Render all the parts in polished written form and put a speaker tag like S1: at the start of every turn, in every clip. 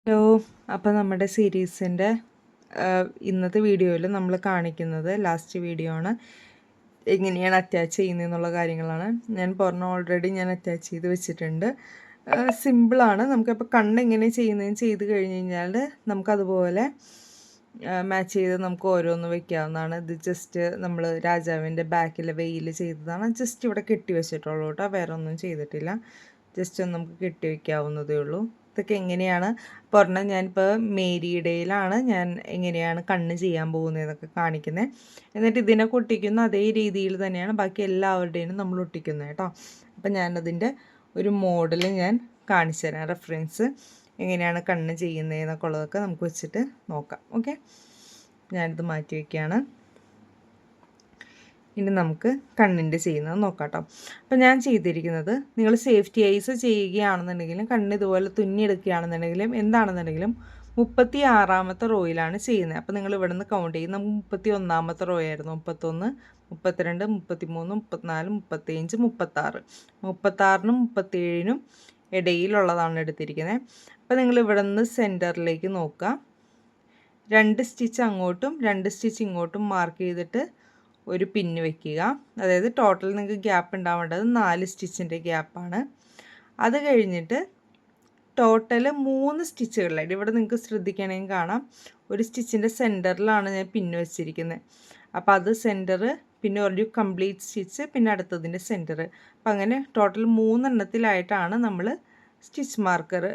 S1: Hello, അപ്പോൾ നമ്മുടെ സീരീസിൻ്റെ ഇന്നത്തെ വീഡിയോയിൽ നമ്മൾ കാണിക്കുന്നത് ലാസ്റ്റ് വീഡിയോ ആണ്. എങ്ങനെയാണ് അറ്റാച്ച് ചെയ്യുന്നതെന്നുള്ള കാര്യങ്ങളാണ്. ഞാൻ ഓൾറെഡി ഞാൻ അറ്റാച്ച് ചെയ്ത് വെച്ചിട്ടുണ്ട്. സിമ്പിളാണ്. നമുക്കപ്പോൾ കണ്ണെങ്ങനെ ചെയ്യുന്നതെന്ന് ചെയ്ത് കഴിഞ്ഞ് കഴിഞ്ഞാൽ നമുക്കതുപോലെ മാച്ച് ചെയ്ത് നമുക്ക് ഓരോന്ന് വെക്കാവുന്നതാണ്. ഇത് ജസ്റ്റ് നമ്മൾ രാജാവിൻ്റെ ബാക്കിലെ വെയിൽ ചെയ്തതാണ്. ജസ്റ്റ് ഇവിടെ കെട്ടി വെച്ചിട്ടുള്ളൂ കേട്ടോ, വേറെ ഒന്നും ചെയ്തിട്ടില്ല. ജസ്റ്റ് ഒന്ന് നമുക്ക് കെട്ടി വയ്ക്കാവുന്നതേ ഉള്ളൂ. ഇതൊക്കെ എങ്ങനെയാണ് പറഞ്ഞാൽ ഞാനിപ്പോൾ മേരിയുടെയിലാണ് ഞാൻ എങ്ങനെയാണ് കണ്ണ് ചെയ്യാൻ പോകുന്നതൊക്കെ കാണിക്കുന്നത്. എന്നിട്ട് ഇതിനൊക്കെ ഒട്ടിക്കുന്ന അതേ രീതിയിൽ തന്നെയാണ് ബാക്കി എല്ലാവരുടെയും നമ്മൾ ഒട്ടിക്കുന്നത് കേട്ടോ. അപ്പം ഞാനതിൻ്റെ ഒരു മോഡൽ ഞാൻ കാണിച്ചു തരാം. റെഫറൻസ് എങ്ങനെയാണ് കണ്ണ് ചെയ്യുന്നതെന്നൊക്കെ ഉള്ളതൊക്കെ നമുക്ക് വെച്ചിട്ട് നോക്കാം. ഓക്കെ, ഞാനിത് മാറ്റി വയ്ക്കുകയാണ്. ഇനി നമുക്ക് കണ്ണിൻ്റെ ചെയ്യുന്നത് നോക്കാം കേട്ടോ. അപ്പോൾ ഞാൻ ചെയ്തിരിക്കുന്നത്, നിങ്ങൾ സേഫ്റ്റി ഐസ് ചെയ്യുകയാണെന്നുണ്ടെങ്കിലും കണ്ണ് ഇതുപോലെ തുന്നിയെടുക്കുകയാണെന്നുണ്ടെങ്കിലും എന്താണെന്നുണ്ടെങ്കിലും 36ാമത്തെ റോയിലാണ് ചെയ്യുന്നത്. അപ്പോൾ നിങ്ങൾ ഇവിടെ നിന്ന് കൗണ്ട് ചെയ്യും. നമുക്ക് 31ാമത്തെ റോ ആയിരുന്നു. 31, 32, 33, 34, 35, 36. 36നും 37നും ഇടയിലുള്ളതാണ് എടുത്തിരിക്കുന്നത്. അപ്പോൾ നിങ്ങൾ ഇവിടെ നിന്ന് സെൻറ്ററിലേക്ക് നോക്കുക. 2 സ്റ്റിച്ച് അങ്ങോട്ടും 2 സ്റ്റിച്ച് ഇങ്ങോട്ടും മാർക്ക് ചെയ്തിട്ട് ഒരു പിന്ന് വയ്ക്കുക. അതായത് ടോട്ടൽ നിങ്ങൾക്ക് ഗ്യാപ്പ് ഉണ്ടാവേണ്ടത് 4 സ്റ്റിച്ചിൻ്റെ ഗ്യാപ്പാണ്. അത് കഴിഞ്ഞിട്ട് ടോട്ടൽ 3 സ്റ്റിച്ചുകളിലായിട്ട് ഇവിടെ നിങ്ങൾക്ക് ശ്രദ്ധിക്കണമെങ്കിൽ കാണാം, ഒരു സ്റ്റിച്ചിൻ്റെ സെൻറ്ററിലാണ് ഞാൻ പിന്ന് വെച്ചിരിക്കുന്നത്. അപ്പോൾ അത് സെൻറ്റർ, പിന്നെ ഒരു കംപ്ലീറ്റ് സ്റ്റിച്ച്, പിന്നെ അടുത്തതിൻ്റെ സെൻറ്റർ. അപ്പം അങ്ങനെ ടോട്ടൽ 3 എണ്ണത്തിലായിട്ടാണ് നമ്മൾ സ്റ്റിച്ച് മാർക്കർ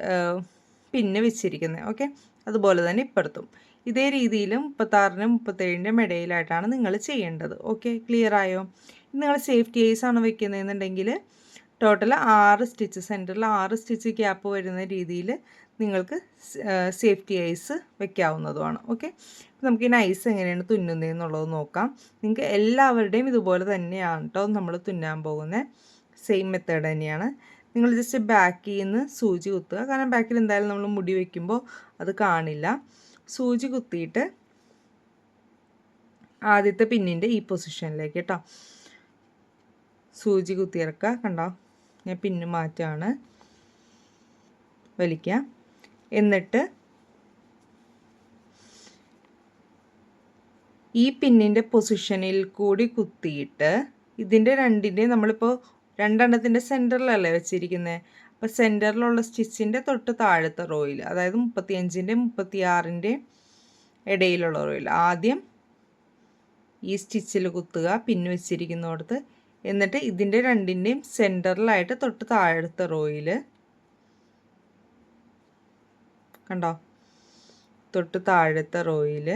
S1: പിന്ന് വെച്ചിരിക്കുന്നത്. ഓക്കെ, അതുപോലെ തന്നെ ഇപ്പുറത്തും ഇതേ രീതിയിലും 36നും 37ൻ്റെയും ഇടയിലായിട്ടാണ് നിങ്ങൾ ചെയ്യേണ്ടത്. ഓക്കെ, ക്ലിയർ ആയോ? നിങ്ങൾ സേഫ്റ്റി ഐസ് ആണ് വെക്കുന്നതെന്നുണ്ടെങ്കിൽ ടോട്ടൽ 6 സ്റ്റിച്ച്, സെൻറ്ററിൽ 6 സ്റ്റിച്ച് ഗ്യാപ്പ് വരുന്ന രീതിയിൽ നിങ്ങൾക്ക് സേഫ്റ്റി ഐസ് വെക്കാവുന്നതുമാണ്. ഓക്കെ, നമുക്കിനി ഐസ് എങ്ങനെയാണ് തുന്നുന്നതെന്നുള്ളത് നോക്കാം. നിങ്ങൾക്ക് എല്ലാവരുടെയും ഇതുപോലെ തന്നെയാണ് കേട്ടോ നമ്മൾ തുന്നാൻ പോകുന്നത്. സെയിം മെത്തേഡ് തന്നെയാണ്. നിങ്ങൾ ജസ്റ്റ് ബാക്കിൽ നിന്ന് സൂചി കുത്തുക. കാരണം ബാക്കിൽ എന്തായാലും നമ്മൾ മുടി വയ്ക്കുമ്പോൾ അത് കാണില്ല. സൂചി കുത്തിയിട്ട് ആദ്യത്തെ പിന്നിൻ്റെ ഈ പൊസിഷനിലേക്ക് കേട്ടോ സൂചി കുത്തിയിറക്കുക. കണ്ടോ, ഞാൻ പിന്ന് മാറ്റാണ്. വലിക്കുക. എന്നിട്ട് ഈ പിന്നിൻ്റെ പൊസിഷനിൽ കൂടി കുത്തിയിട്ട് ഇതിൻ്റെ രണ്ടിൻ്റെയും നമ്മളിപ്പോൾ 2 എണ്ണത്തിൻ്റെ സെൻറ്ററിലല്ലേ വെച്ചിരിക്കുന്നത്. അപ്പോൾ സെൻറ്ററിലുള്ള സ്റ്റിച്ചിൻ്റെ തൊട്ട് താഴത്തെ റോയിൽ, അതായത് 35ൻ്റെയും 36ൻ്റെയും ഇടയിലുള്ള റോയിൽ ആദ്യം ഈ സ്റ്റിച്ചിൽ കുത്തുക, പിന്ന് വെച്ചിരിക്കുന്നിടത്ത്. എന്നിട്ട് ഇതിൻ്റെ രണ്ടിൻ്റെയും സെൻറ്ററിലായിട്ട് തൊട്ട് താഴത്തെ റോയിൽ കണ്ടോ, തൊട്ട് താഴത്തെ റോയിൽ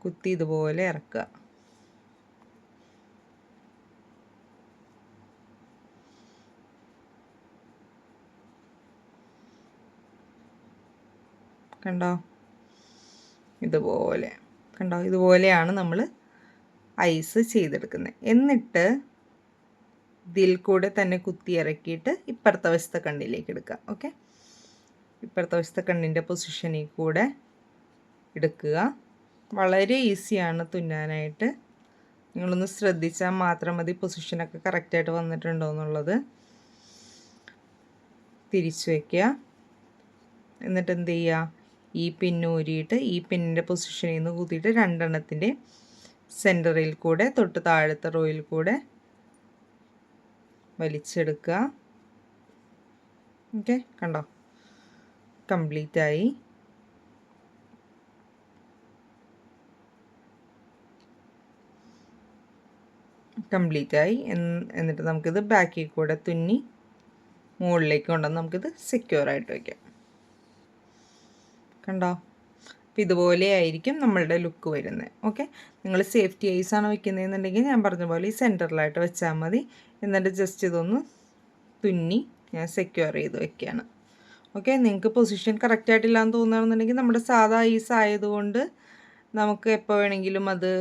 S1: കുത്തി ഇതുപോലെ ഇറക്കുക. കണ്ടോ, ഇതുപോലെ കണ്ടോ, ഇതുപോലെയാണ് നമ്മൾ ഐസ് ചെയ്തെടുക്കുന്നത്. എന്നിട്ട് ഇതിൽ കൂടെ തന്നെ കുത്തി ഇറക്കിയിട്ട് ഇപ്പുറത്തെ വശത്തെ കണ്ണിലേക്ക് എടുക്കുക. ഓക്കെ, ഇപ്പുറത്തെ വശത്തെ കണ്ണിൻ്റെ പൊസിഷനിൽ കൂടെ എടുക്കുക. വളരെ ഈസിയാണ് തുന്നാനായിട്ട്. നിങ്ങളൊന്ന് ശ്രദ്ധിച്ചാൽ മാത്രം മതി പൊസിഷനൊക്കെ കറക്റ്റായിട്ട് വന്നിട്ടുണ്ടോ എന്നുള്ളത്. തിരിച്ചു വയ്ക്കുക. എന്നിട്ട് എന്ത് ചെയ്യുക, ഈ പിന്ന് ഊരിയിട്ട് ഈ പിന്നിൻ്റെ പൊസിഷനിൽ നിന്ന് കുത്തിയിട്ട് 2 എണ്ണത്തിൻ്റെ സെൻറ്ററിൽ കൂടെ തൊട്ട് താഴത്തെ റോയിൽ കൂടെ വലിച്ചെടുക്കുക. ഓക്കെ, കണ്ടോ, കംപ്ലീറ്റായി. എന്നിട്ട് നമുക്കിത് ബാക്കിൽ കൂടെ തുന്നി മുകളിലേക്ക് കൊണ്ടുവന്ന് നമുക്കിത് സെക്യൂറായിട്ട് വയ്ക്കാം. കണ്ടോ, അപ്പോൾ ഇതുപോലെ ആയിരിക്കും നമ്മളുടെ ലുക്ക് വരുന്നത്. ഓക്കെ, നിങ്ങൾ സേഫ്റ്റി ഐസാണ് വെക്കുന്നതെന്നുണ്ടെങ്കിൽ ഞാൻ പറഞ്ഞ പോലെ ഈ സെൻറ്ററിലായിട്ട് വെച്ചാൽ മതി. എന്നിട്ട് ജസ്റ്റ് ഇതൊന്ന് തുന്നി ഞാൻ സെക്യൂർ ചെയ്ത് വെക്കുകയാണ്. ഓക്കെ, നിങ്ങൾക്ക് പൊസിഷൻ കറക്റ്റായിട്ടില്ലാന്ന് തോന്നുകയാണെന്നുണ്ടെങ്കിൽ നമ്മുടെ സാധാ ഐസ് ആയതുകൊണ്ട് നമുക്ക് എപ്പോൾ വേണമെങ്കിലും അത്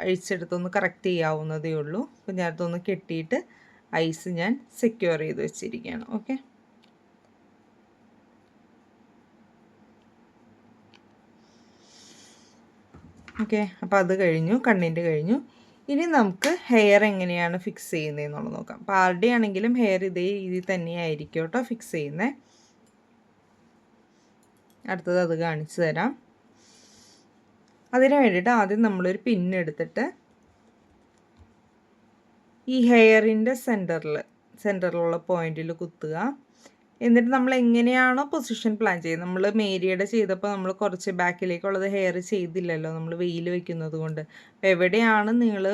S1: അഴിച്ചെടുത്തൊന്ന് കറക്റ്റ് ചെയ്യാവുന്നതേ ഉള്ളൂ. അപ്പോൾ ഞാനതൊന്ന് കെട്ടിയിട്ട് ഐസ് ഞാൻ സെക്യൂർ ചെയ്ത് വെച്ചിരിക്കുകയാണ്. ഓക്കെ, ഓക്കെ, അപ്പോൾ അത് കഴിഞ്ഞു, കണ്ണിൻ്റെ കഴിഞ്ഞു. ഇനി നമുക്ക് ഹെയർ എങ്ങനെയാണ് ഫിക്സ് ചെയ്യുന്നതെന്നുള്ളത് നോക്കാം. അപ്പോൾ ആരുടെ ആണെങ്കിലും ഹെയർ ഇതേ രീതിയിൽ തന്നെയായിരിക്കും കേട്ടോ ഫിക്സ് ചെയ്യുന്നത്. അടുത്തത് അത് കാണിച്ചു തരാം. അതിന് വേണ്ടിയിട്ട് ആദ്യം നമ്മളൊരു പിന്നെടുത്തിട്ട് ഈ ഹെയറിൻ്റെ സെൻറ്ററിലുള്ള പോയിന്റിൽ കുത്തുക. എന്നിട്ട് നമ്മൾ എങ്ങനെയാണോ പൊസിഷൻ പ്ലാൻ ചെയ്യുന്നത്, നമ്മൾ മേരിയുടെ ചെയ്തപ്പോൾ നമ്മൾ കുറച്ച് ബാക്കിലേക്കുള്ളത് ഹെയർ ചെയ്തില്ലല്ലോ, നമ്മൾ വെയിൽ വെക്കുന്നത് കൊണ്ട്. അപ്പോൾ എവിടെയാണ് നിങ്ങൾ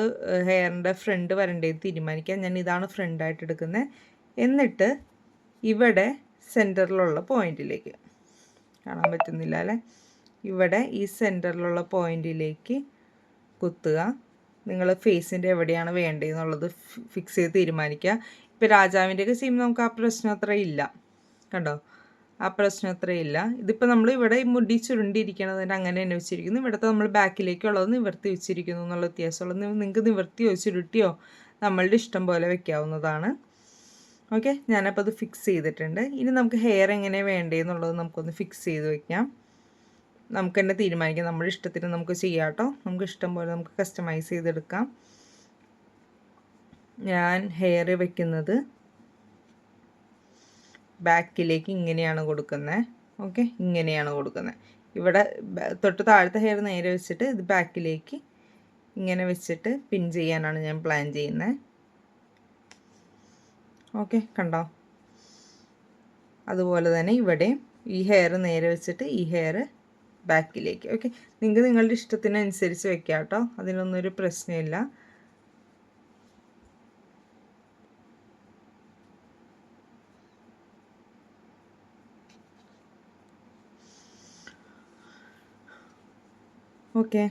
S1: ഹെയറിൻ്റെ ഫ്രണ്ട് വരേണ്ടത് തീരുമാനിക്കുക. ഞാൻ ഇതാണ് ഫ്രണ്ടായിട്ട് എടുക്കുന്നത്. എന്നിട്ട് ഇവിടെ സെൻറ്ററിലുള്ള പോയിന്റിലേക്ക്, കാണാൻ പറ്റുന്നില്ല അല്ലേ, ഇവിടെ ഈ സെൻറ്ററിലുള്ള പോയിന്റിലേക്ക് കുത്തുക. നിങ്ങൾ ഫേസിൻ്റെ എവിടെയാണ് വേണ്ടതെന്നുള്ളത് ഫിക്സ് ചെയ്ത് തീരുമാനിക്കുക. ഇപ്പോൾ രാജാവിൻ്റെയൊക്കെ ചെയ്യുമ്പോൾ നമുക്ക് ആ പ്രശ്നം അത്ര ഇല്ല, കണ്ടോ, ആ പ്രശ്നം അത്രയില്ല. ഇതിപ്പോൾ നമ്മൾ ഇവിടെ മുടി ചുരുണ്ടിരിക്കണതിന് അങ്ങനെ തന്നെ വെച്ചിരിക്കുന്നു. ഇവിടുത്തെ നമ്മൾ ബാക്കിലേക്കുള്ളത് നിവർത്തി വെച്ചിരിക്കുന്നു എന്നുള്ള വ്യത്യാസമുള്ളത്. നിങ്ങൾക്ക് നിവർത്തിയോ ചുരുട്ടിയോ നമ്മളുടെ ഇഷ്ടം പോലെ വെക്കാവുന്നതാണ്. ഓക്കെ, ഞാനപ്പോൾ അത് ഫിക്സ് ചെയ്തിട്ടുണ്ട്. ഇനി നമുക്ക് ഹെയർ എങ്ങനെ വേണ്ടതെന്നുള്ളത് നമുക്കൊന്ന് ഫിക്സ് ചെയ്ത് വയ്ക്കാം. നമുക്ക് തന്നെ തീരുമാനിക്കാം, നമ്മുടെ ഇഷ്ടത്തിന് നമുക്ക് ചെയ്യാം കേട്ടോ. നമുക്ക് ഇഷ്ടം പോലെ നമുക്ക് കസ്റ്റമൈസ് ചെയ്തെടുക്കാം. ഞാൻ ഹെയർ വെക്കുന്നത് ബാക്കിലേക്ക് ഇങ്ങനെയാണ് കൊടുക്കുന്നത്. ഓക്കെ, ഇങ്ങനെയാണ് കൊടുക്കുന്നത്. ഇവിടെ തൊട്ട് താഴത്തെ ഹെയർ നേരെ വെച്ചിട്ട് ഇത് ബാക്കിലേക്ക് ഇങ്ങനെ വെച്ചിട്ട് പിൻ ചെയ്യാനാണ് ഞാൻ പ്ലാൻ ചെയ്യുന്നത്. ഓക്കെ, കണ്ടോ. അതുപോലെ തന്നെ ഇവിടെ ഈ ഹെയർ നേരെ വെച്ചിട്ട് ഈ ഹെയർ ബാക്കിലേക്ക്. ഓക്കെ, നിങ്ങൾക്ക് നിങ്ങളുടെ ഇഷ്ടത്തിനനുസരിച്ച് വെക്കാം കേട്ടോ, അതിനൊന്നും ഒരു പ്രശ്നമില്ല. ഓക്കെ,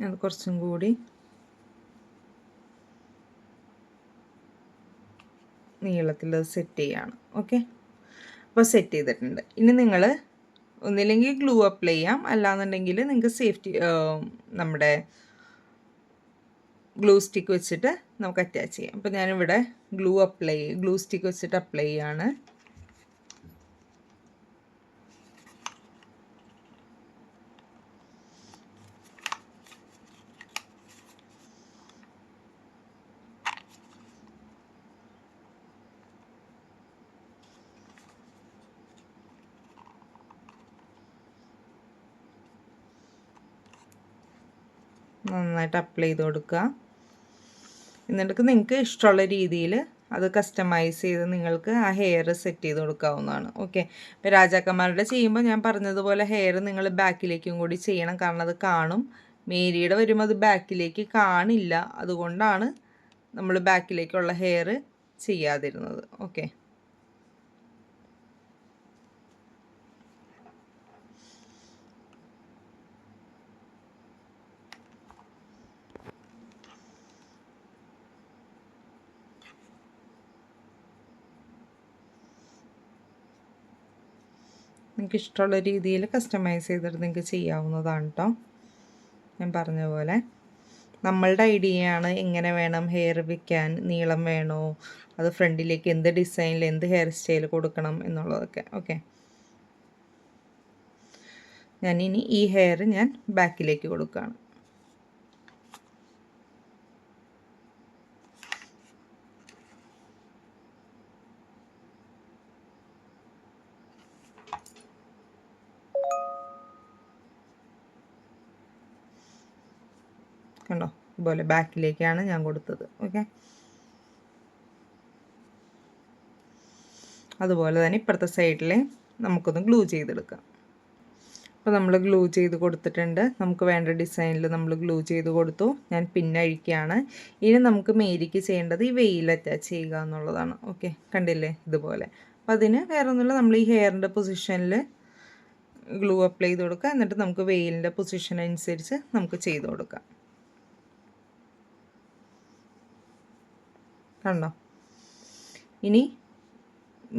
S1: അത് കുറച്ചും കൂടി നീളത്തിൽ സെറ്റ് ചെയ്യാണ്. ഓക്കെ, അപ്പോൾ സെറ്റ് ചെയ്തിട്ടുണ്ട്. ഇനി നിങ്ങൾ ഒന്നില്ലെങ്കിൽ ഗ്ലൂ അപ്ലൈ ചെയ്യാം, അല്ലാന്നുണ്ടെങ്കിൽ നിങ്ങൾക്ക് സേഫ്റ്റി നമ്മുടെ ഗ്ലൂ സ്റ്റിക്ക് വെച്ചിട്ട് നമുക്ക് അറ്റാച്ച് ചെയ്യാം. അപ്പോൾ ഞാനിവിടെ ഗ്ലൂ സ്റ്റിക്ക് വെച്ചിട്ട് അപ്ലൈ ചെയ്യാണ്. നന്നായിട്ട് അപ്ലൈ ചെയ്ത് കൊടുക്കുക. എന്നിട്ട് നിങ്ങൾക്ക് ഇഷ്ടമുള്ള രീതിയിൽ അത് കസ്റ്റമൈസ് ചെയ്ത് നിങ്ങൾക്ക് ആ ഹെയർ സെറ്റ് ചെയ്ത് കൊടുക്കാവുന്നതാണ്. ഓക്കെ, ഇപ്പോൾ രാജാക്കന്മാരുടെ ചെയ്യുമ്പോൾ ഞാൻ പറഞ്ഞതുപോലെ ഹെയർ നിങ്ങൾ ബാക്കിലേക്കും കൂടി ചെയ്യണം, കാരണം അത് കാണും. മേരിയുടെ വരുമ്പോൾ അത് ബാക്കിലേക്ക് കാണില്ല, അതുകൊണ്ടാണ് നമ്മൾ ബാക്കിലേക്കുള്ള ഹെയർ ചെയ്യാതിരുന്നത്. ഓക്കെ, നിങ്ങൾക്ക് ഇഷ്ടമുള്ള രീതിയിൽ കസ്റ്റമൈസ് ചെയ്തിട്ട് നിങ്ങൾക്ക് ചെയ്യാവുന്നതാണ് കേട്ടോ. ഞാൻ പറഞ്ഞ പോലെ നമ്മളുടെ ഐഡിയയാണ് എങ്ങനെ വേണം ഹെയർ വയ്ക്കാൻ, നീളം വേണോ, അത് ഫ്രണ്ടിലേക്ക് എന്ത് ഡിസൈനിൽ എന്ത് ഹെയർ സ്റ്റൈൽ കൊടുക്കണം എന്നുള്ളതൊക്കെ. ഓക്കെ, ഞാനിനി ഈ ഹെയർ ഞാൻ ബാക്കിലേക്ക് കൊടുക്കുകയാണ്. കണ്ടോ, ഇതുപോലെ ബാക്കിലേക്കാണ് ഞാൻ കൊടുത്തത്. ഓക്കെ, അതുപോലെ തന്നെ ഇപ്പുറത്തെ സൈഡിൽ നമുക്കൊന്ന് ഗ്ലൂ ചെയ്തെടുക്കാം. അപ്പോൾ നമ്മൾ ഗ്ലൂ ചെയ്ത് കൊടുത്തിട്ടുണ്ട്. നമുക്ക് വേണ്ട ഡിസൈനിൽ നമ്മൾ ഗ്ലൂ ചെയ്ത് കൊടുത്തു. ഞാൻ പിന്നഴിക്കുകയാണ്. ഇനി നമുക്ക് മേരിക്ക് ചെയ്യേണ്ടത് ഈ വെയിൽ അറ്റാച്ച് ചെയ്യുക എന്നുള്ളതാണ്. ഓക്കെ, കണ്ടില്ലേ ഇതുപോലെ. അപ്പോൾ അതിന് വേറെ ഒന്നുമില്ല, നമ്മൾ ഈ ഹെയറിൻ്റെ പൊസിഷനിൽ ഗ്ലൂ അപ്ലൈ ചെയ്ത് കൊടുക്കുക. എന്നിട്ട് നമുക്ക് വെയിലിൻ്റെ പൊസിഷൻ അനുസരിച്ച് നമുക്ക് ചെയ്ത് കൊടുക്കാം. കണ്ടോ, ഇനി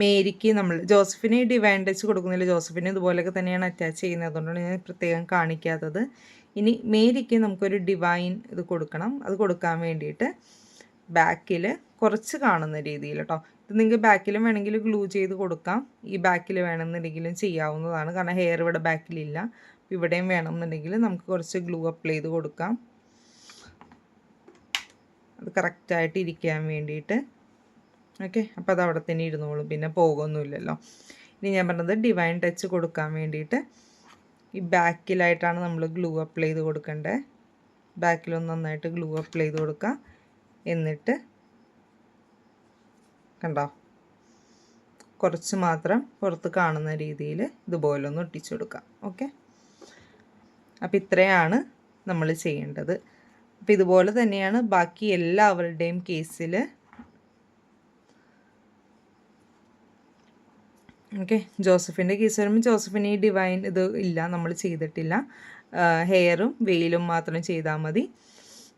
S1: മേരിക്ക് നമ്മൾ ജോസഫിന് ഡിവൈൻ ടച്ച് കൊടുക്കുന്നില്ല, ജോസഫിന് ഇതുപോലെയൊക്കെ തന്നെയാണ് അറ്റാച്ച് ചെയ്യുന്നത്, അതുകൊണ്ടാണ് ഞാൻ പ്രത്യേകം കാണിക്കാത്തത്. ഇനി മേരിക്ക് നമുക്കൊരു ഡിവൈൻ ഇത് കൊടുക്കണം. അത് കൊടുക്കാൻ വേണ്ടിയിട്ട് ബാക്കിൽ കുറച്ച് കാണുന്ന രീതിയിൽ കേട്ടോ. ഇത് നിങ്ങൾക്ക് ബാക്കിലും വേണമെങ്കിൽ ഗ്ലൂ ചെയ്ത് കൊടുക്കാം, ഈ ബാക്കിൽ വേണമെന്നുണ്ടെങ്കിലും ചെയ്യാവുന്നതാണ്, കാരണം ഹെയർ ഇവിടെ ബാക്കിലില്ല. ഇവിടെയും വേണമെന്നുണ്ടെങ്കിൽ നമുക്ക് കുറച്ച് ഗ്ലൂ അപ്ലൈ ചെയ്ത് കൊടുക്കാം, അത് കറക്റ്റായിട്ട് ഇരിക്കാൻ വേണ്ടിയിട്ട്. ഓക്കെ, അപ്പോൾ അത് അവിടെ തന്നെ ഇരുന്നോളും, പിന്നെ പോകുമൊന്നുമില്ലല്ലോ. ഇനി ഞാൻ പറഞ്ഞത് ഡിവൈൻ ടച്ച് കൊടുക്കാൻ വേണ്ടിയിട്ട് ഈ ബാക്കിലായിട്ടാണ് നമ്മൾ ഗ്ലൂ അപ്ലൈ ചെയ്ത് കൊടുക്കേണ്ടത്. ബാക്കിലൊന്ന് നന്നായിട്ട് ഗ്ലൂ അപ്ലൈ ചെയ്ത് കൊടുക്കുക. എന്നിട്ട് കണ്ടോ, കുറച്ച് മാത്രം പുറത്ത് കാണുന്ന രീതിയിൽ ഇതുപോലെ ഒന്ന് ഒട്ടിച്ചു കൊടുക്കാം. ഓക്കെ, അപ്പോൾ ഇത്രയാണ് നമ്മൾ ചെയ്യേണ്ടത്. അപ്പോൾ ഇതുപോലെ തന്നെയാണ് ബാക്കി എല്ലാവരുടെയും കേസിൽ. ഓക്കെ, ജോസഫിൻ്റെ കേസ് വരുമ്പോൾ ജോസഫിന് ഈ ഡിവൈൻ ഇത് ഇല്ല, നമ്മൾ ചെയ്തിട്ടില്ല. ഹെയറും വെയിലും മാത്രം ചെയ്താൽ മതി.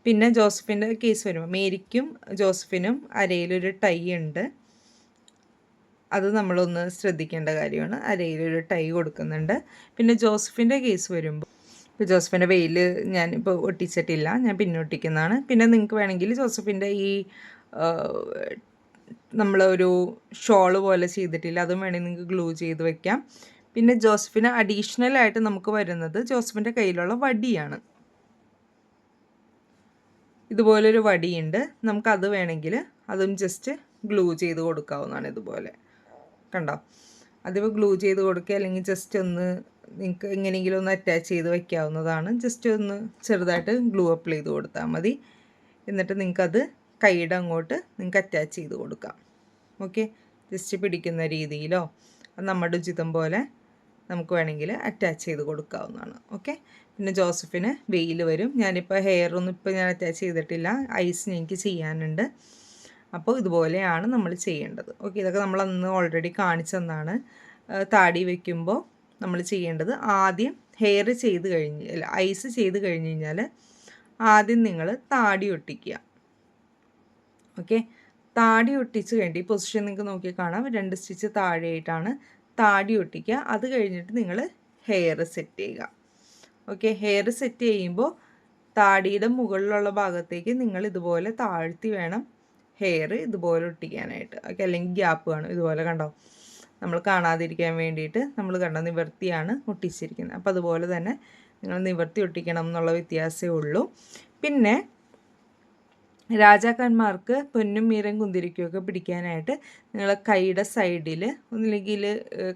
S1: പിന്നെ ജോസഫിൻ്റെ കേസ് വരുമ്പോൾ മേരിക്കും ജോസഫിനും അരയിലൊരു ടൈ ഉണ്ട്. അത് നമ്മളൊന്ന് ശ്രദ്ധിക്കേണ്ട കാര്യമാണ്. അരയിലൊരു ടൈ കൊടുക്കുന്നുണ്ട്. പിന്നെ ജോസഫിൻ്റെ കേസ് വരുമ്പോൾ ഇപ്പോൾ ജോസഫിൻ്റെ വെയിൽ ഞാനിപ്പോൾ ഒട്ടിച്ചിട്ടില്ല, ഞാൻ പിന്നെ ഒട്ടിക്കുന്നതാണ്. പിന്നെ നിങ്ങൾക്ക് വേണമെങ്കിൽ ജോസഫിൻ്റെ ഈ നമ്മളൊരു ഷോള് പോലെ ചെയ്തിട്ടില്ല, അതും വേണമെങ്കിൽ നിങ്ങൾക്ക് ഗ്ലൂ ചെയ്ത് വെക്കാം. പിന്നെ ജോസഫിന് അഡീഷണലായിട്ട് നമുക്ക് വരുന്നത് ജോസഫിൻ്റെ കയ്യിലുള്ള വടിയാണ്. ഇതുപോലൊരു വടിയുണ്ട്, നമുക്കത് വേണമെങ്കിൽ അതും ജസ്റ്റ് ഗ്ലൂ ചെയ്ത് കൊടുക്കാവുന്നതാണ്. ഇതുപോലെ കണ്ടോ, അതിപ്പോൾ ഗ്ലൂ ചെയ്ത് കൊടുക്കുക, അല്ലെങ്കിൽ ജസ്റ്റ് ഒന്ന് നിങ്ങൾക്ക് എങ്ങനെയെങ്കിലും ഒന്ന് അറ്റാച്ച് ചെയ്ത് വയ്ക്കാവുന്നതാണ്. ജസ്റ്റ് ഒന്ന് ചെറുതായിട്ട് ഗ്ലൂ അപ്ലൈ ചെയ്ത് കൊടുത്താൽ മതി. എന്നിട്ട് നിങ്ങൾക്കത് കൈയുടെ അങ്ങോട്ട് നിങ്ങൾക്ക് അറ്റാച്ച് ചെയ്ത് കൊടുക്കാം. ഓക്കെ, ജസ്റ്റ് പിടിക്കുന്ന രീതിയിലോ നമ്മുടെ ഉചിതം പോലെ നമുക്ക് വേണമെങ്കിൽ അറ്റാച്ച് ചെയ്ത് കൊടുക്കാവുന്നതാണ്. ഓക്കെ, പിന്നെ ജോസഫിന് വെയിൽ വരും. ഞാനിപ്പോൾ ഹെയറൊന്നും ഇപ്പോൾ ഞാൻ അറ്റാച്ച് ചെയ്തിട്ടില്ല, ഐസ് എനിക്ക് ചെയ്യാനുണ്ട്. അപ്പോൾ ഇതുപോലെയാണ് നമ്മൾ ചെയ്യേണ്ടത്. ഓക്കെ, ഇതൊക്കെ നമ്മൾ അന്ന് ഓൾറെഡി കാണിച്ചെന്നാണ്. താടി വയ്ക്കുമ്പോൾ നമ്മൾ ചെയ്യേണ്ടത് ആദ്യം ഹെയർ ചെയ്ത് കഴിഞ്ഞ് അല്ല ഐസ് ചെയ്ത് കഴിഞ്ഞ് കഴിഞ്ഞാൽ ആദ്യം നിങ്ങൾ താടി ഒട്ടിക്കുക. ഓക്കെ, താടി ഒട്ടിച്ച് കഴിഞ്ഞിട്ട് ഈ പൊസിഷൻ നിങ്ങൾക്ക് നോക്കി കാണാം, 2 സ്റ്റിച്ച് താഴെയായിട്ടാണ് താടി ഒട്ടിക്കുക. അത് കഴിഞ്ഞിട്ട് നിങ്ങൾ ഹെയർ സെറ്റ് ചെയ്യുക. ഓക്കെ, ഹെയർ സെറ്റ് ചെയ്യുമ്പോൾ താടിയുടെ മുകളിലുള്ള ഭാഗത്തേക്ക് നിങ്ങൾ ഇതുപോലെ താഴ്ത്തി വേണം ഹെയർ ഇതുപോലെ ഒട്ടിക്കാനായിട്ട്. ഓക്കെ, അല്ലെങ്കിൽ ഗ്യാപ്പ് കാണും. ഇതുപോലെ കണ്ടോ, നമ്മൾ കാണാതിരിക്കാൻ വേണ്ടിയിട്ട് നമ്മൾ കണ്ട നിവർത്തിയാണ് ഒട്ടിച്ചിരിക്കുന്നത്. അപ്പോൾ അതുപോലെ തന്നെ നിങ്ങൾ നിവർത്തി ഒട്ടിക്കണം എന്നുള്ള വ്യത്യാസമേ ഉള്ളൂ. പിന്നെ രാജാക്കന്മാർക്ക് പൊന്നും മീരം കുന്തിരിക്കുകയൊക്കെ പിടിക്കാനായിട്ട് നിങ്ങൾ കൈയുടെ സൈഡിൽ ഒന്നില്ലെങ്കിൽ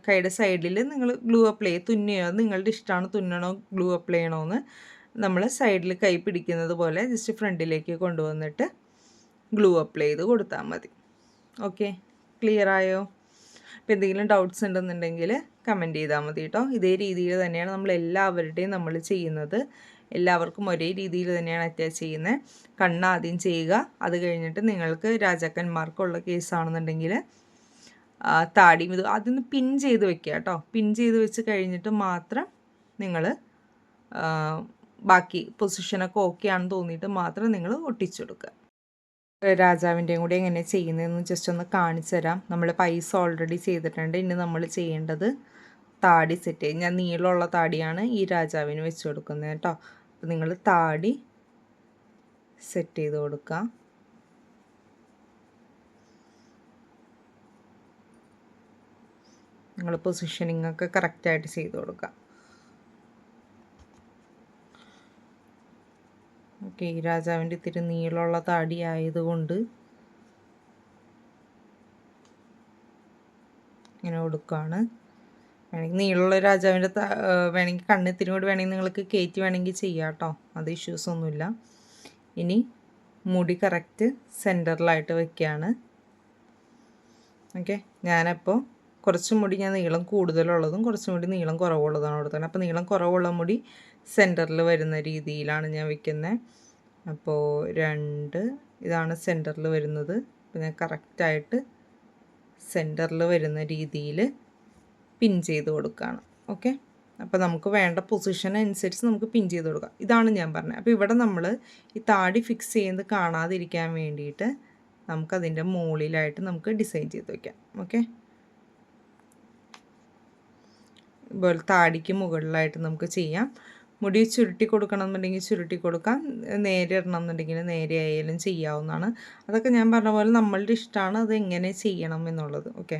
S1: കൈയുടെ സൈഡിൽ നിങ്ങൾ ഗ്ലൂ അപ്ലൈ തുന്നിയോ, നിങ്ങളുടെ ഇഷ്ടമാണ് തുന്നണോ ഗ്ലൂ അപ്ലൈ ചെയ്യണമെന്ന്. നമ്മൾ സൈഡിൽ കൈ പിടിക്കുന്നത് പോലെ ജസ്റ്റ് ഫ്രണ്ടിലേക്ക് കൊണ്ടുവന്നിട്ട് ഗ്ലൂ അപ്ലൈ ചെയ്ത് കൊടുത്താൽ മതി. ഓക്കെ, ക്ലിയർ ആയോ? അപ്പോൾ എന്തെങ്കിലും ഡൗട്ട്സ് ഉണ്ടെന്നുണ്ടെങ്കിൽ കമൻറ്റ് ചെയ്താൽ മതി കേട്ടോ. ഇതേ രീതിയിൽ തന്നെയാണ് നമ്മൾ എല്ലാവരുടെയും നമ്മൾ ചെയ്യുന്നത്. എല്ലാവർക്കും ഒരേ രീതിയിൽ തന്നെയാണ് അറ്റാച്ച് ചെയ്യുന്നത്. കണ്ണ് ആദ്യം ചെയ്യുക, അത് കഴിഞ്ഞിട്ട് നിങ്ങൾക്ക് രാജാക്കന്മാർക്കുള്ള കേസാണെന്നുണ്ടെങ്കിൽ താടിയും ഇത് ആദ്യം പിൻ ചെയ്ത് വെക്കുക കേട്ടോ. പിൻ ചെയ്ത് വെച്ച് കഴിഞ്ഞിട്ട് മാത്രം നിങ്ങൾ ബാക്കി പൊസിഷനൊക്കെ ഓക്കെ ആണെന്ന് തോന്നിയിട്ട് മാത്രം നിങ്ങൾ ഒട്ടിച്ചെടുക്കുക. രാജാവിൻ്റെയും കൂടി എങ്ങനെ ചെയ്യുന്നതെന്ന് ജസ്റ്റ് ഒന്ന് കാണിച്ചു തരാം. നമ്മൾ പൈസ ഓൾറെഡി ചെയ്തിട്ടുണ്ട്. ഇനി നമ്മൾ ചെയ്യേണ്ടത് താടി സെറ്റ് ചെയ്യും. ഞാൻ നീളമുള്ള താടിയാണ് ഈ രാജാവിന് വെച്ച് കൊടുക്കുന്നത് കേട്ടോ. അപ്പോൾ നിങ്ങൾ താടി സെറ്റ് ചെയ്ത് കൊടുക്കുക. നിങ്ങൾ പൊസിഷനിങ് ഒക്കെ കറക്റ്റായിട്ട് ചെയ്ത് കൊടുക്കുക. ഓക്കെ, ഈ രാജാവിൻ്റെ ഇത്തിരി നീളമുള്ള താടി ആയതുകൊണ്ട് ഇങ്ങനെ കൊടുക്കുകയാണ്. വേണമെങ്കിൽ നീളമുള്ള രാജാവിൻ്റെ വേണമെങ്കിൽ കണ്ണിത്തിരി കൂടി വേണമെങ്കിൽ നിങ്ങൾക്ക് കയറ്റി വേണമെങ്കിൽ ചെയ്യാം കേട്ടോ, അത് ഇഷ്യൂസൊന്നുമില്ല. ഇനി മുടി കറക്റ്റ് സെൻറ്ററിലായിട്ട് വയ്ക്കുകയാണ്. ഓക്കെ, ഞാനപ്പോൾ കുറച്ച് മുടി ഞാൻ നീളം കൂടുതലുള്ളതും കുറച്ചും കൂടി നീളം കുറവുള്ളതാണ് കൊടുത്തത്. അപ്പോൾ നീളം കുറവുള്ള മുടി സെൻറ്ററിൽ വരുന്ന രീതിയിലാണ് ഞാൻ വയ്ക്കുന്നത്. അപ്പോൾ 2 ഇതാണ് സെൻറ്ററിൽ വരുന്നത്. അപ്പോൾ ഞാൻ കറക്റ്റായിട്ട് സെൻറ്ററിൽ വരുന്ന രീതിയിൽ പിൻ ചെയ്ത് കൊടുക്കുകയാണ്. ഓക്കെ, അപ്പോൾ നമുക്ക് വേണ്ട പൊസിഷൻ അനുസരിച്ച് നമുക്ക് പിൻ ചെയ്ത് കൊടുക്കാം. ഇതാണ് ഞാൻ പറഞ്ഞത്. അപ്പോൾ ഇവിടെ നമ്മൾ ഈ താടി ഫിക്സ് ചെയ്യുന്നത് കാണാതിരിക്കാൻ വേണ്ടിയിട്ട് നമുക്കതിൻ്റെ മുകളിലായിട്ട് നമുക്ക് ഡിസൈൻ ചെയ്ത് വയ്ക്കാം. ഓക്കെ, ഇതുപോലെ താടിക്ക് മുകളിലായിട്ട് നമുക്ക് ചെയ്യാം. മുടി ചുരുട്ടി കൊടുക്കണം എന്നുണ്ടെങ്കിൽ ചുരുട്ടി കൊടുക്കാം, നേരെ ഇടണം എന്നുണ്ടെങ്കിൽ നേരെ ആയാലും ചെയ്യാവുന്നതാണ്. അതൊക്കെ ഞാൻ പറഞ്ഞ പോലെ നമ്മളുടെ ഇഷ്ടമാണ് അത് എങ്ങനെ ചെയ്യണം എന്നുള്ളത്. ഓക്കെ,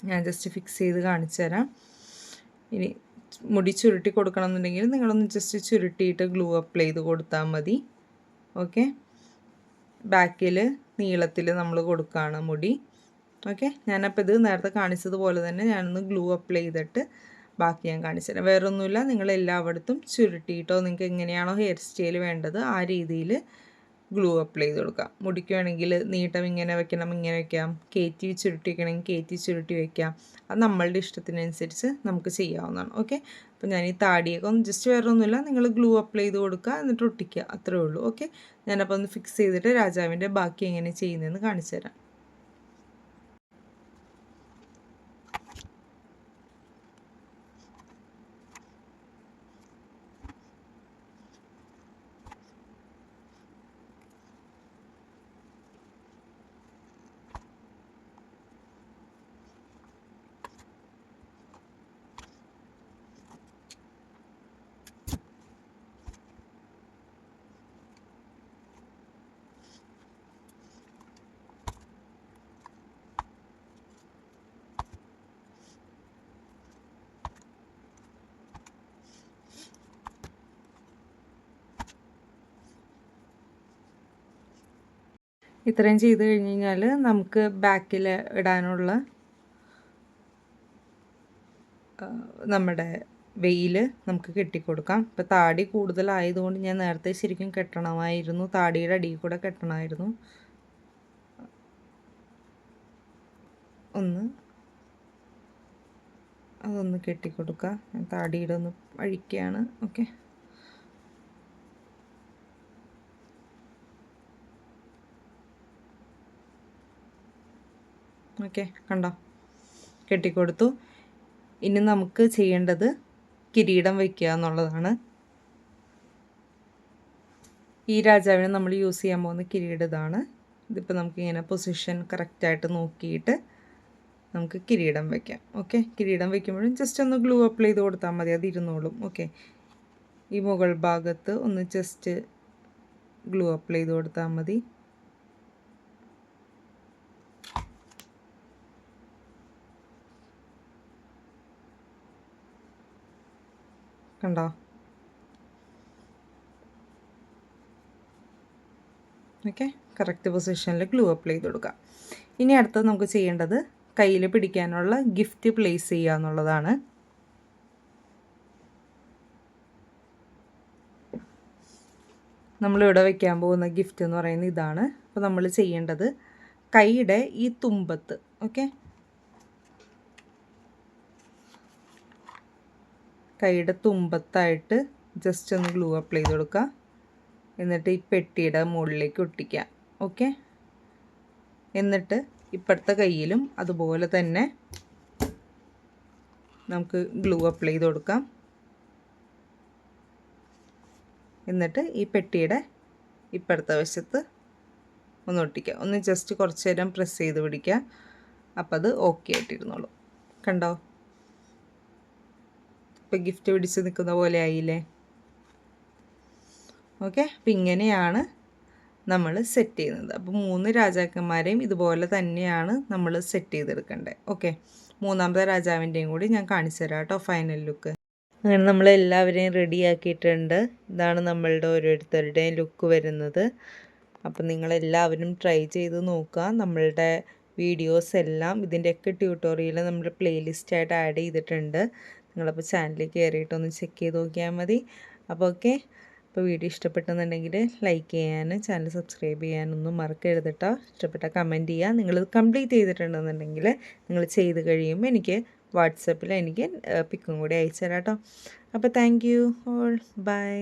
S1: ഞാൻ ജസ്റ്റ് ഫിക്സ് ചെയ്ത് കാണിച്ചു തരാം. ഇനി മുടി ചുരുട്ടി കൊടുക്കണം എന്നുണ്ടെങ്കിൽ നിങ്ങളൊന്ന് ജസ്റ്റ് ചുരുട്ടിയിട്ട് ഗ്ലൂ അപ്ലൈ ചെയ്ത് കൊടുത്താൽ മതി. ഓക്കെ, ബാക്കിൽ നീളത്തിൽ നമ്മൾ കൊടുക്കുകയാണ് മുടി. ഓക്കെ, ഞാനപ്പോൾ ഇത് നേരത്തെ കാണിച്ചതുപോലെ തന്നെ ഞാനൊന്ന് ഗ്ലൂ അപ്ലൈ ചെയ്തിട്ട് ബാക്കി ഞാൻ കാണിച്ചു തരാം. വേറെ ഒന്നുമില്ല, നിങ്ങൾ എല്ലായിടത്തും ചുരുട്ടിയിട്ടോ നിങ്ങൾക്ക് എങ്ങനെയാണോ ഹെയർ സ്റ്റൈൽ വേണ്ടത് ആ രീതിയിൽ ഗ്ലൂ അപ്ലൈ ചെയ്ത് കൊടുക്കാം. മുടിക്ക് വേണമെങ്കിൽ നീട്ടം ഇങ്ങനെ വെക്കണം, ഇങ്ങനെ വെക്കാം, കയറ്റി ചുരുട്ടി വെക്കണമെങ്കിൽ കയറ്റി ചുരുട്ടി വെക്കാം. അത് നമ്മളുടെ ഇഷ്ടത്തിനനുസരിച്ച് നമുക്ക് ചെയ്യാവുന്നതാണ്. ഓക്കെ, അപ്പോൾ ഞാൻ ഈ താടിയൊക്കെ ഒന്ന് ജസ്റ്റ് വേറെ ഒന്നുമില്ല, നിങ്ങൾ ഗ്ലൂ അപ്ലൈ ചെയ്ത് കൊടുക്കുക, എന്നിട്ട് ഒട്ടിക്കുക, അത്രേ ഉള്ളൂ. ഓക്കെ, ഞാനപ്പോൾ ഒന്ന് ഫിക്സ് ചെയ്തിട്ട് രാജാവിൻ്റെ ബാക്കി എങ്ങനെ ചെയ്യുന്നതെന്ന് കാണിച്ചു തരാം. ഇത്രയും ചെയ്ത് കഴിഞ്ഞ് കഴിഞ്ഞാൽ നമുക്ക് ബാക്കിൽ ഇടാനുള്ള നമ്മുടെ വെയിൽ നമുക്ക് കെട്ടിക്കൊടുക്കാം. ഇപ്പോൾ താടി കൂടുതലായതുകൊണ്ട് ഞാൻ നേരത്തെ ശരിക്കും കെട്ടണമായിരുന്നു, താടിയുടെ അടിയിൽ കൂടെ കെട്ടണമായിരുന്നു. അതൊന്ന് കെട്ടിക്കൊടുക്കുക. ഞാൻ താടിയുടെ ഒന്ന് അഴിക്കുകയാണ്. ഓക്കെ, ഓക്കെ, കണ്ടോ, കെട്ടിക്കൊടുത്തു. ഇനി നമുക്ക് ചെയ്യേണ്ടത് കിരീടം വയ്ക്കുക എന്നുള്ളതാണ്. ഈ രാജാവിന് നമ്മൾ യൂസ് ചെയ്യാൻ പോകുന്ന കിരീടം ഇതാണ്. ഇതിപ്പോൾ നമുക്കിങ്ങനെ പൊസിഷൻ കറക്റ്റായിട്ട് നോക്കിയിട്ട് നമുക്ക് കിരീടം വയ്ക്കാം. ഓക്കെ, കിരീടം വയ്ക്കുമ്പോഴും ജസ്റ്റ് ഒന്ന് ഗ്ലൂ അപ്ലൈ ചെയ്ത് കൊടുത്താൽ മതി, അത് ഇരുന്നോളും. ഓക്കെ, ഈ മുകൾ ഭാഗത്ത് ഒന്ന് ജസ്റ്റ് ഗ്ലൂ അപ്ലൈ ചെയ്ത് കൊടുത്താൽ മതി. കണ്ടോ, ഓക്കെ, കറക്റ്റ് പൊസിഷനിൽ ഗ്ലൂ അപ്ലൈ ചെയ്ത് കൊടുക്കുക. ഇനി അടുത്തത് നമുക്ക് ചെയ്യേണ്ടത് കയ്യിൽ പിടിക്കാനുള്ള ഗിഫ്റ്റ് പ്ലേസ് ചെയ്യുക എന്നുള്ളതാണ്. നമ്മളിവിടെ വയ്ക്കാൻ പോകുന്ന ഗിഫ്റ്റ് എന്ന് പറയുന്നത് ഇതാണ്. അപ്പോൾ നമ്മൾ ചെയ്യേണ്ടത് കൈയുടെ ഈ തുമ്പത്ത്, ഓക്കെ, കൈയുടെ തുമ്പത്തായിട്ട് ജസ്റ്റ് ഒന്ന് ഗ്ലൂ അപ്ലൈ ചെയ്ത് കൊടുക്കുക. എന്നിട്ട് ഈ പെട്ടിയുടെ മുകളിലേക്ക് ഒട്ടിക്കുക. ഓക്കെ, എന്നിട്ട് ഇപ്പുറത്തെ കയ്യിലും അതുപോലെ തന്നെ നമുക്ക് ഗ്ലൂ അപ്ലൈ ചെയ്ത് കൊടുക്കാം. എന്നിട്ട് ഈ പെട്ടിയുടെ ഇപ്പുറത്തെ വശത്ത് ഒന്ന് ഒട്ടിക്കുക. ഒന്ന് ജസ്റ്റ് കുറച്ച് നേരം പ്രസ് ചെയ്ത് പിടിക്കുക. അപ്പോൾ അത് ഓക്കെ ആയിട്ടിരുന്നോളൂ. കണ്ടോ, ഇപ്പോൾ ഗിഫ്റ്റ് പിടിച്ച് നിൽക്കുന്ന പോലെ ആയില്ലേ. ഓക്കെ, അപ്പം ഇങ്ങനെയാണ് നമ്മൾ സെറ്റ് ചെയ്യുന്നത്. അപ്പോൾ 3 രാജാക്കന്മാരെയും ഇതുപോലെ തന്നെയാണ് നമ്മൾ സെറ്റ് ചെയ്തെടുക്കേണ്ടത്. ഓക്കെ, മൂന്നാമത്തെ രാജാവിൻ്റെയും കൂടി ഞാൻ കാണിച്ചു തരാം കേട്ടോ, ഫൈനൽ ലുക്ക്. അങ്ങനെ നമ്മളെല്ലാവരെയും റെഡിയാക്കിയിട്ടുണ്ട്. ഇതാണ് നമ്മളുടെ ഓരോരുത്തരുടെയും ലുക്ക് വരുന്നത്. അപ്പം നിങ്ങളെല്ലാവരും ട്രൈ ചെയ്ത് നോക്കുക. നമ്മളുടെ വീഡിയോസ് എല്ലാം ഇതിൻ്റെയൊക്കെ ട്യൂട്ടോറിയൽ നമ്മൾ പ്ലേലിസ്റ്റായിട്ട് ആഡ് ചെയ്തിട്ടുണ്ട്. നിങ്ങളപ്പോൾ ചാനലിൽ കയറിയിട്ടൊന്ന് ചെക്ക് ചെയ്ത് നോക്കിയാൽ മതി. അപ്പോൾ ഓക്കെ, അപ്പോൾ വീഡിയോ ഇഷ്ടപ്പെട്ടെന്നുണ്ടെങ്കിൽ ലൈക്ക് ചെയ്യാനും ചാനൽ സബ്സ്ക്രൈബ് ചെയ്യാനൊന്നും മറക്കരുത് കേട്ടോ. ഇഷ്ടപ്പെട്ടാൽ കമൻറ്റ് ചെയ്യുക. നിങ്ങളിത് കംപ്ലീറ്റ് ചെയ്തിട്ടുണ്ടെന്നുണ്ടെങ്കിൽ നിങ്ങൾ ചെയ്ത് കഴിയുമ്പോൾ എനിക്ക് വാട്സപ്പിൽ എനിക്ക് പിക്കും കൂടി അയച്ചു തരാം കേട്ടോ. അപ്പോൾ താങ്ക് യു ഓൾ, ബൈ.